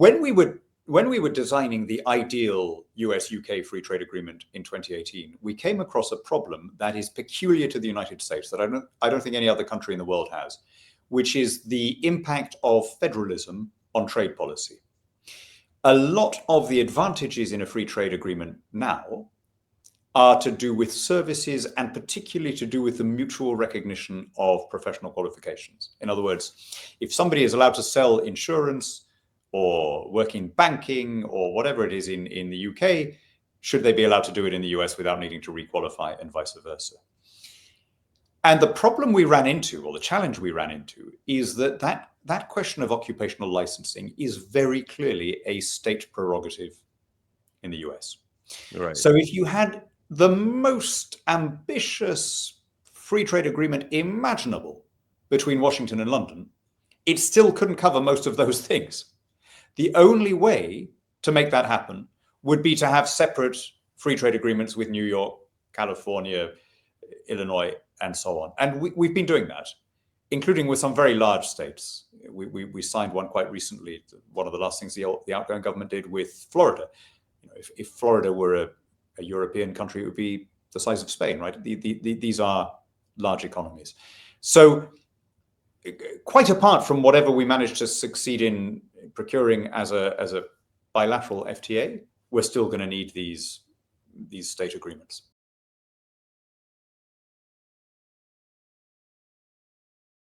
when we were designing the ideal US-UK free trade agreement in 2018, we came across a problem that is peculiar to the United States that I don't think any other country in the world has, which is the impact of federalism on trade policy. A lot of the advantages in a free trade agreement now are to do with services and particularly to do with the mutual recognition of professional qualifications. In other words, if somebody is allowed to sell insurance or work in banking or whatever it is in the UK, should they be allowed to do it in the US without needing to requalify and vice versa? And the problem we ran into, or the challenge we ran into, is that question of occupational licensing is very clearly a state prerogative in the US. Right. So if you had the most ambitious free trade agreement imaginable between Washington and London, it still couldn't cover most of those things. The only way to make that happen would be to have separate free trade agreements with New York, California, Illinois, and so on. And we've been doing that, including with some very large states. We signed one quite recently. One of the last things the outgoing government did with Florida. If Florida were a European country, it would be the size of Spain, right? These are large economies. So quite apart from whatever we managed to succeed in procuring as a bilateral FTA, we're still going to need these state agreements.